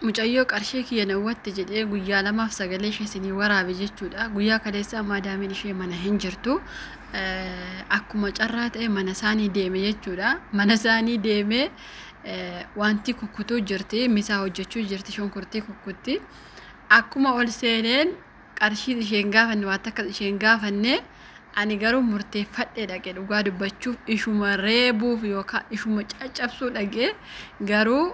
Mucayyoo qarshii kiyya nawwatti jedhee guyyaa lamaaf sagalee ishee isinii waraabe jechuudha. Guyyaa kaleessaa maadaamiin ishee mana hin jirtu. Akkuma carraa ta'e mana isaanii deeme jechuudha. Mana isaanii deemee wanti kukkutuu jirti. Misaa hojjechuu jirti. Shonkortii kukkutti. Akkuma ol seeneen qarshii isheen gaafanne waan takka isheen gaafanne ani garuu murteeffadhee dhaqee dhugaa dubbachuuf ishuma reebuuf yookaan ishuma caccabsuu dhaqee garuu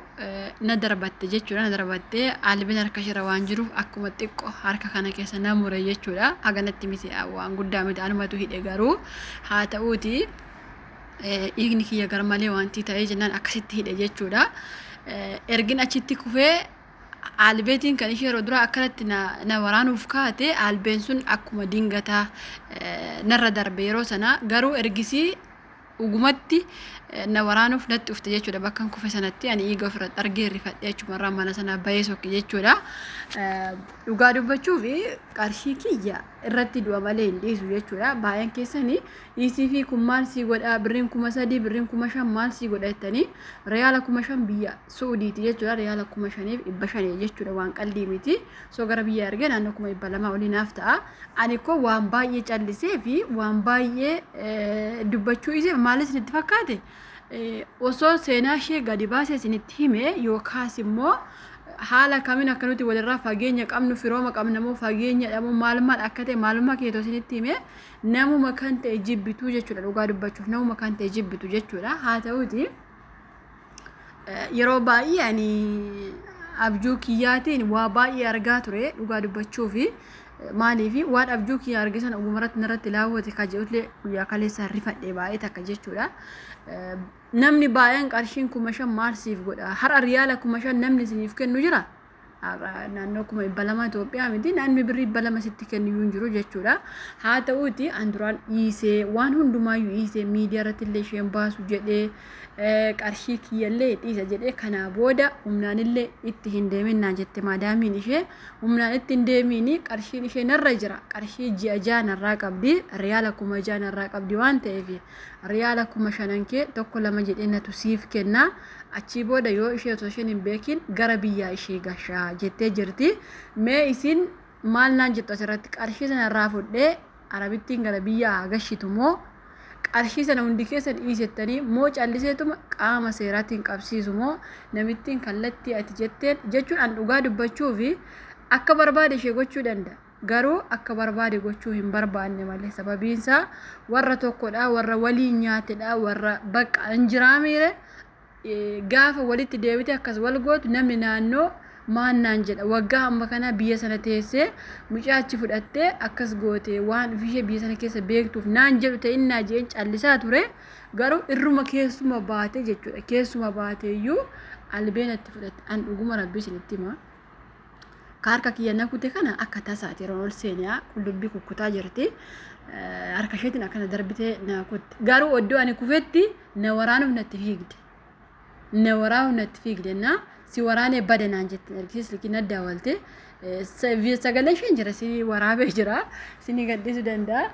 na darbatte jechuudha. Na darbattee albeen harka shira waan jiruuf akkuma xiqqoo harka kana keessa na mure jechuudha. Haganatti miti waan guddaa miti anumatu hidhe garuu haa ta'uuti dhiigni kiyya garmalee wanti ta'ee jennaan akkasitti hidhe jechuudha. Ergin achitti kufee albeetiin kan ishee yeroo dura akkanatti na waraanuuf kaate albeen sun akkuma dingataa narra darbe yeroo sana garuu ergisii ugumatti na waraanuuf natti ufte jechuudha. Bakka kufe sanatti ani dhiiga ofirratti argee rifadhee achumarraa mana sana bahee sokke jechuudha. Dhugaa dubbachuuf qarshii kiyya irratti du'a malee hin dhiisu jechuudha. Baay'een keessanii dhiisii fi kun maal sii godha birriin 3,000 birriin 5,000 maal sii godha jettanii riyaala 5,000 biyya Suudiiti jechuudha. Riyaala 5,500 jechuudha waan qalbii miti. So gara biyya ergee naannoo 200 olii naaf ta'a. Ani ko waan baay'ee callisee fi waan baay'ee dubbachuu isee maalis isinitti fakkaate osoo seenaa ishee gadi baasee isinitti hime yookaas immoo haala kamiin akka nuti walirraa fageenya qabnu firooma qabna moo fageenya dhabu maal akka ta'e maalummaa keetoo isinitti hime namuma kan ta'e jibbitu jechuudha. Dhugaa dubbachuuf namuma kan ta'e jibbitu jechuudha. Haa ta'uuti yeroo baay'ee ani abjuu kiyyaatiin waa baay'ee argaa ture dhugaa dubbachuufi maaliifi waan abjuu kiyya argisan ugumaratti narratti laawwate kajeelee guyyaa kaleessa rifadhee baay'ee takka jechuudha. Namni baay'een qarshiin 5,000 maal siif godha har'a riyaala 5,000 namni isiniif kennu jira. Naannoo 200 Itoophiyaa miti naannoo birrii 200 sitti kennu hin jiru jechuudha. Haa ta'uuti an duraan dhiisee waan hundumaayyuu dhiisee miidiyaa irratti illee isheen baasu jedhee qarshii kiyyallee dhiisa jedhee kana booda humnaanillee itti hin deeminaa jette maadaamiin ishee humnaan itti hin deemini qarshiin ishee narra jira. Qarshii ji'a ja'a narraa qabdi riyaala 6,000 narraa qabdi waan ta'eef riyaala 5,000 kee tokko lama jedhee natu siif kenna. Achii booda yoo ishee osoo isheen hin beekin gara biyyaa ishee gashaa jettee jirti. Mee isin maal naan jettu asirratti qarshii sana irraa fudhee arabittiin gara biyyaa gashitu moo qarshii sana hundi keessan dhiisettanii moo calliseetuma qaama seeraatiin qabsiisu moo namittiin kallattii ati jetteen jechuun an dhugaa dubbachuu fi akka barbaade ishee gochuu danda'a. Garuu akka barbaade gochuu hin barbaanne malee sababiinsaa warra tokkodha warra waliin nyaatedha warra bakka injiraamiire gaafa walitti deebite akkas wal gootu namni naannoo maannaan jedha waggaa amma kana biyya sana teessee mucaa achi fudhattee akkas goote waan ofishee biyya sana keessa beektuuf naan jedhu ta'innaa jeen callisaa ture. Garuu irruma keessuma baate jechuudha. Keessuma baateeyyuu albeenatti fudhatte an dhuguma rabbii isinitti hima. Harka kiyya nakute kana akka tasaati yeroo ol seenaa qullubbii kukkutaa jirti. Harka isheetiin akkana darbitee nakutte. Garuu oddoo ani kufetti na waraanuuf natti fiigde. Na waraanuuf natti fiigde na si waraanee bada naan jette ergisiis liqii naddaa walte sagalee isheen jira si waraabee jira sini gaddisuu danda'a.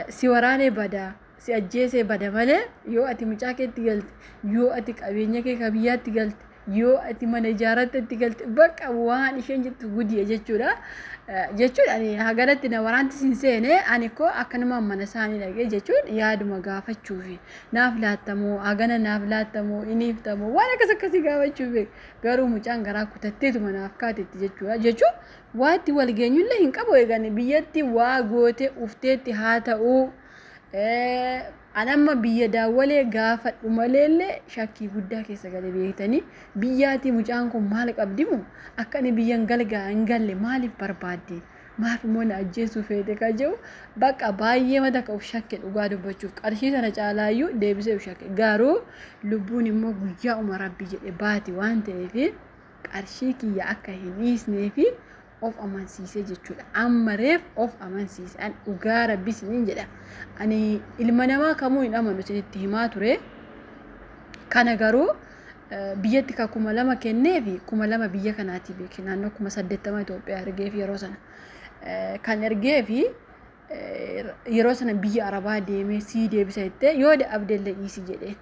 Si waraanee bada si ajjeesee bada malee yoo ati mucaa keetti galte yoo ati qabeenya kee ka biyyaatti galte yoo ati mana ijaarratetti galte bakka waan isheen jettu gudiye jechuudha. Jechuudha ani hagalatti na waraanti sin seene ani ko akkanuma mana isaanii dhaqee jechuun yaaduma gaafachuufi naaf laattamoo hagana naaf laattamoo iniiftamoo waan akkasii gaafachuufi garuu mucaan garaa kutatteetuma naaf kaatetti jechuudha. Jechuun waatti wal geenyullee hin qabu eegani biyyatti waa goote ufteetti haa ta'uu anamma biyya daawwalee gaafadhu maleellee shakkii guddaa keessa gale beektanii biyyaati mucaan kun maal qabdimu akka inni biyyan galgaa hin galle maaliif barbaadde maaf immoo na ajjeesuu feete ka jedhu bakka baay'ee mata ka uf shakke dhugaa dubbachuuf qarshii sana caalaayyuu deebisee uf shakke garuu lubbuun immoo guyyaa uma rabbi jedhe baati waan ta'eef qarshii kiyya akka hin dhiisneefi of amansiisee jechuudha. Amma reef of amansiise an dhugaa rabbi isiniin jedha. Ani ilma namaa kamuu hin amanu isinitti himaa ture. Kana garuu biyyatti ka 2,000 kennee fi 2,000 biyya kanaati beeki naannoo 80 Itoophiyaa ergee fi yeroo sana kan ergee fi yeroo sana biyya Arabaa deemee sii deebisa jettee yoo abdellee dhiisi jedhee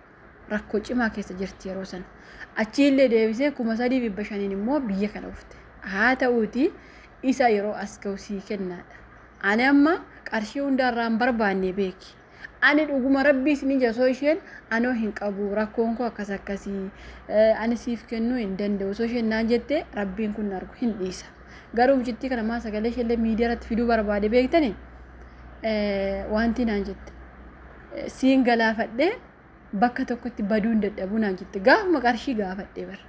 rakkoo cimaa keessa jirti yeroo sana. achiillee deebisee 3,500 immoo biyya kana dhufte haa ta'uuti isa yeroo as ga'u kennaadha ani amma qarshii hundarraan barbaanne beeki ani dhuguma rabbii isin jasoo isheen anoo hin qabu rakkoon koo akkasii ani siif kennuu hin danda'u soo isheen naan jette rabbiin kun argu hin dhiisa garuu mucittii kana maa sagalee ishee miidiyaa irratti fiduu barbaade beektani wanti naan jette siin galaafadhe bakka tokkotti baduu hin dadhabuu naan jette gaafuma qarshii gaafadhe bar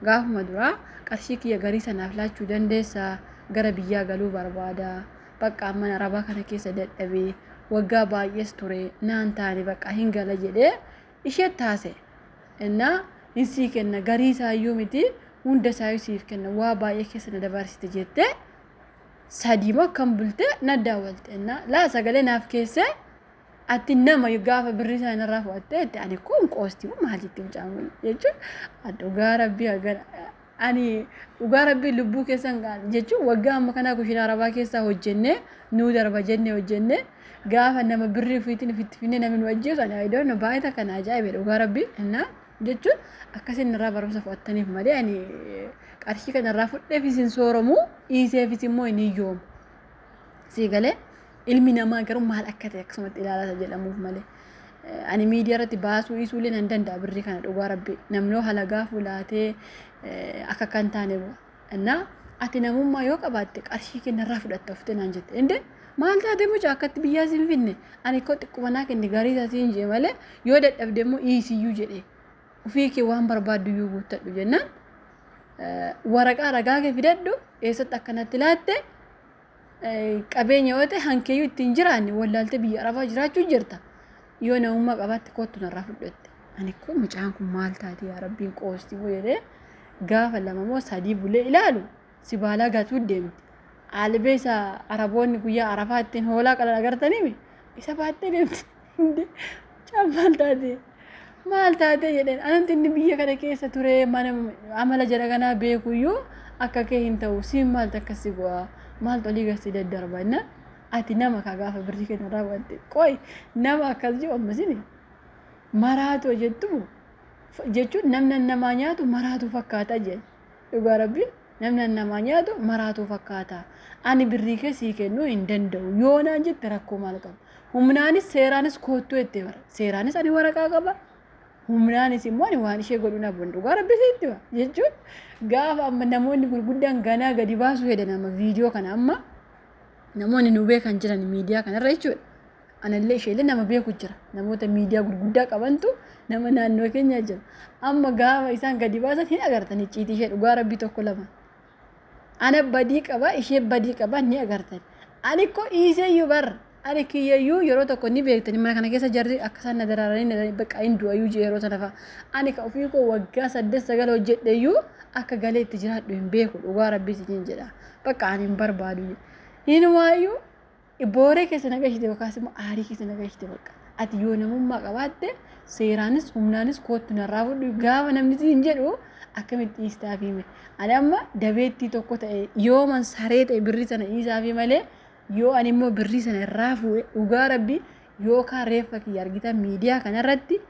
gaafuma duraa qarshii kiyya garii sanaaf laachuu dandeessa gara biyyaa galuu barbaada bakka mana rabaa kana keessa dadhabee waggaa baay'ees ture naan taane bakka hin gala jedhee ishee taase innaa insii kenna garii isaayyuu miti hunda isaayyuu siif kenna waa baay'ee keessa na dabarsite jette sadii kan bulte na daawwalte innaa laa sagalee naaf keesse ati nama gaafa birrii isaan irraa fudhatte ani kun qoostii maal jettee mucaan jechuun dhugaa rabbii hagana ani dhugaa rabbii lubbuu keessan jechuun waggaa amma kana kushiina arabaa keessaa hojjenne nuu darba jenne hojjenne gaafa nama birrii ofiitiin ofitti finne namni nu ajjeesu ani ayidoon baay'ata kana ajaa'ibe dhugaa rabbii innaa jechuun akkasiin irraa barumsa fudhattaniif malee ani qarshii kana irraa fudheef isin sooramu dhiiseefis immoo hin iyyoomu sii galee ilmi namaa garuu maal akka ta'e akkasumatti ilaalata jedhamuuf malee ani miidiyaa irratti baasuu dhiisuulee nan danda'a birrii kana dhugaa rabbii namnoo halagaa fuulaatee akka kan taane innaa ati namummaa yoo qabaatte qarshii kennarraa fudhatta uftee naan jette inde maal taate mucaa akkatti biyyaa siin finne ani koo xiqquma kenni garii isaa siin jee malee yoo dadhabde immoo dhiisiyyuu jedhee ufii kee waan barbaaddu iyyuu guuttadhu jennaan waraqaa ragaa kee fidadhu eessatti akkanatti laatte qabeenya yoo ta'e hankeeyyuu ittiin jiraanne wallaalte biyya arabaa jiraachuu jirta yoo namummaa qabaatte kootu narraa fudhatte ani koo mucaan kun maal taate yaa rabbiin qoostii jedhee gaafa lama moo sadii bulee ilaalu si baalaa gatuu deemti albee isa araboonni guyyaa arafaa ittiin hoolaa qalan agartaniimi isa baattee deemti mucaan maal taate jedheen ananti inni biyya kana keessa ture mana amala jara kanaa beekuyyuu akka kee hin ta'u siin maaltu akkasi bu'aa maaltu olii gasi daddarbanna ati nama ka gaafa birrii kennarraa waante qoy nama akkas jiru ammasini maraatu jettu jechuun namni namaa nyaatu maraatu fakkaata jedhe dhugaa rabbii namni namaa nyaatu maraatu fakkaata ani birrii kee sii kennuu hin danda'u yoo naan jette rakkoo maal qaba humnaanis seeraanis koottuu itti bara seeraanis ani waraqaa qaba humnaanis immoo ani waan ishee godhu na bondu dhugaa rabbii sitti ba jechuun gaafa amma namoonni gurguddaan ganaa gadi baasuu hedhan amma viidiyoo kana amma namoonni nu beekan jiran miidiyaa kanarra jechuudha anallee isheellee nama beeku jira namoota miidiyaa gurguddaa qabantu nama naannoo keenya jira amma gaafa isaan gadi baasan hin agartan icciitii ishee dhugaa rabbii tokko lama ana badii qaba ishee badii qaba ni agartan ani ko dhiiseyyuu barra ani kiyyayyuu yeroo tokko ni beektani mana kana keessa jarri akkasaan na daraaranii bakka hin du'ayyuu jee yeroo sana fa'a ani ka ofii koo waggaa 8-9 hojjedheyyuu akka galee itti jiraadhu hin beeku dhugaa rabbii siin jedha bakka ani hin barbaadu hin waayyuu booree keessa nagashite yookaas immoo aarii keessa nagashite bakka ati yoo namummaa qabaatte seeraanis humnaanis koottu narraa fudhu gaafa namni siin jedhu akkamitti dhiistaaf hime ani amma dabeettii tokko ta'e yoo man saree ta'e birrii sana dhiisaafi malee yoo ani immoo birrii sana irraa fuudhe dhugaa rabbii yookaan reeffa kiyya argitan miidiyaa kanarratti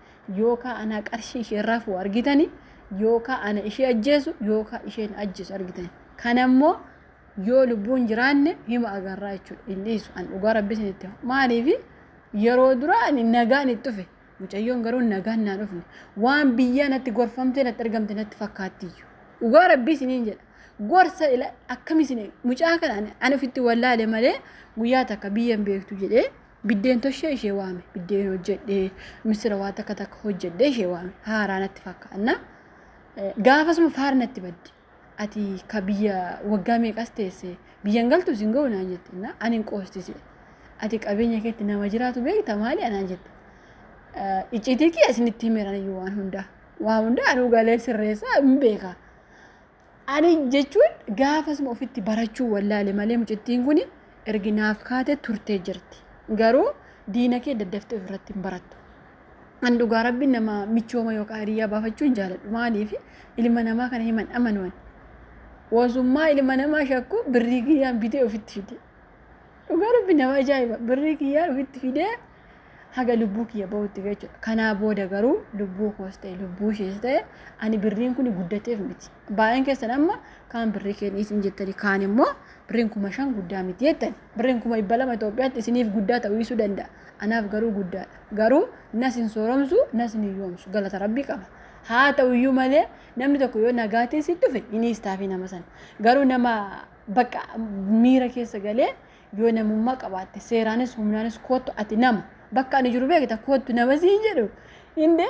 yookaan ana qarshii ishee irraa fuudhu argitani yookaan ana ishee ajjeesu yookaan isheen ajjeesu argitani kanammoo yoo lubbuun jiraanne hima agarraa jechuudha illiisu an dhugaa rabbii sinitti maaliif yeroo dura ani nagaan itti dhufe mucayyoon garuu nagaan naan dhufne waan biyyaa natti gorfamtee natti argamte natti fakkaattiyyuu dhugaa rabbii siniin jedha gorsa akkamisin mucaa kana ani ofitti wallaale malee guyyaa takka biyyan beektu jedhee biddeen toshee ishee waame biddeen hojjedhee misira waa takka hojjedhee ishee waame haaraa natti fakkaanna gaafasuma faara natti baddi ati ka biyya waggaa meeqas teesse biyyan galtu sin ga'u naan jette na ani hin qoostise ati qabeenya keetti nama jiraatu beekta maali anaan jette icciitii kiyya isinitti himeeran iyyuu waan hundaa anuu galee sirreessaa hin beekaa ani jechuun gaafasuma ofitti barachuu wallaale malee mucittiin kun erginaaf kaate turtee jirti garuu diina kee daddaftee ofirratti hin barattu an dhugaa rabbiin nama michooma yookaan hiriyaa baafachuu hin jaaladhu maaliif ilma namaa kana himan amanuwan wasummaa ilma namaa shakku birrii kiyyaan bitee ofitti fide dhugaa rabbiin nama ajaa'iba birrii kiyyaan ofitti fidee haga lubbuu kiyya ba'utti jechuudha. Kanaa booda garuu lubbuu koos ta'e lubbuu ishees ta'e ani birriin kun guddateef miti. Baay'een keessan amma kaan birrii kenniis hin jettani kaan immoo birriin 5,000 guddaa miti jettani. Birriin 200 Itoophiyaatti isiniif guddaa ta'uu isuu danda'a. Anaaf garuu guddaadha. Garuu nas hin sooromsu nas hin yoomsu galata Rabbii qaba. Haa ta'u iyyuu malee namni tokko yoo nagaatiin sitti dhufe inni istaafi nama sana. Garuu nama bakka miira keessa galee yoo namummaa qabaatte seeraanis humnaanis kootu ati nama bakka ani jiru beekta kootu nama siin jedhu inde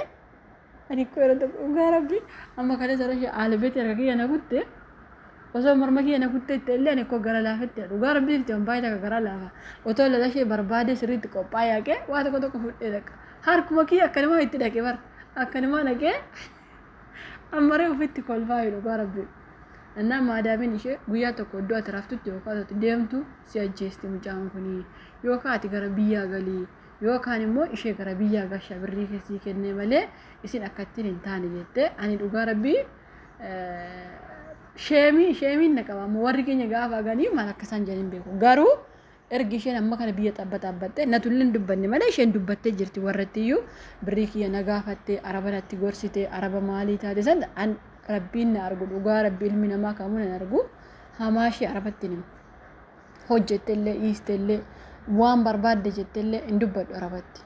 ani ko yeroo tokko dhugaa Rabbii amma kana sarashee aalbeeti erga kiyya na kutte osoo morma kiyya na kutte itti illee ani ko gara laafetti dhugaa Rabbii itti baay'ee takka gara laafa otoo lalashee barbaade sirriitti qophaa'ee haqee waa tokko fudhee dhaqa harkuma kiyya akkanumaa itti dhaqe bar akkanumaa dhaqee ammaree ofitti kolfaa dhugaa Rabbii. እና ማዳምን ይሄ ጉያ ተቆዶ አትራፍቱት ይወቃቱ ደምቱ ሲያጀስቲ ሙጫን ኩኒ ይወቃቲ ገረቢያ ገሊ ይወካኒሞ ይሄ ገረቢያ ጋሻ ብሪ ከሲ ከነ መለ እሲን አከቲን እንታን ይተ አኒ ዱጋ ረቢ ሼሚ ነቀባሙ ወርገኛ ጋፋ ጋኒ ማለከሳን ጀልን ቤኩ ጋሩ ergishen amma kana biyya xabbaxabbatte natullin dubbanne mala isheen dubbatte jirti warrattiyu birrii kiyya nagaafatte arabanatti gorsite araba maalii taate san an rabbiin na argu dhugaa rabbi ilmi namaa kamuun na argu hamaashi arabattinim hojjettellee iistellee waan barbaadde jettellee hin dubbadhu arabatti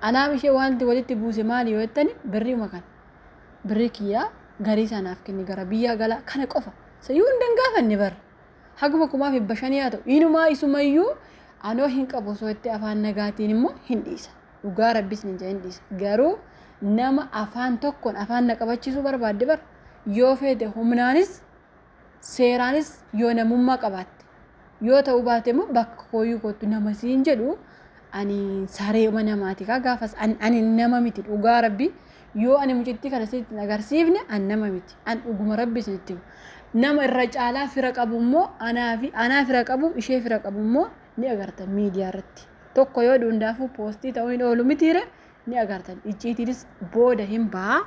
anaaf ishee wanti walitti buuse maali yoo jettani birrii makan birrii kiyya garii sanaaf kenni gara biyya gala kana qofa sayuu hin dangaafanne bar haguma kumaaf bashanii haa ta'u inumaa isumayyuu anoo hin qabu osoo itti afaan nagaatiin immoo hin dhiisa dhugaa rabbis hin dhiisa garuu nama afaan tokkoon afaan na qabachiisuu barbaadde bar yoo fedhe humnaanis seeraanis yoo namummaa qabaatte yoo ta'uu baate immoo bakka kooyyuu kootu nama siin jedhu ani saree namaati kaa gaafas ani nama miti dhugaa rabbi yoo ani mucitti kana sitti agarsiifne an nama miti an dhuguma rabbi sinitti nama irra caalaa fira qabu immoo anaa fira qabu ishee fira qabu immoo ni agartan miidiyaa irratti tokko yoo dhuundaafuu poostii ta'uu hin oolu mitiire ni agartan icciitiinis booda hin baa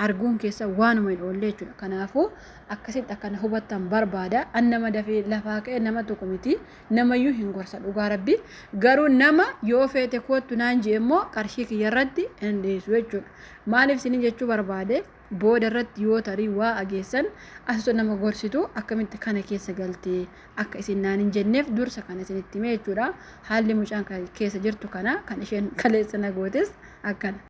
arguun keessa waanuma hin oolle jechuudha kanaafuu akkasitti akkana hubattan barbaada an nama dafee lafaa ka'e nama tokko miti namayyuu hin gorsa dhugaa rabbi garuu nama yoo feete kootu naan jee immoo qarshii kiyya irratti hin dhiyeessu jechuudha maaliif sinin jechuu barbaade booda irratti yoo tarii waa ageessan asitoo nama gorsitu akkamitti kana keessa galtee akka isin naan hin jenneef dursa kana isinitti himee jechuudha haalli mucaan keessa jirtu kana kan isheen kaleessa nagootes akkana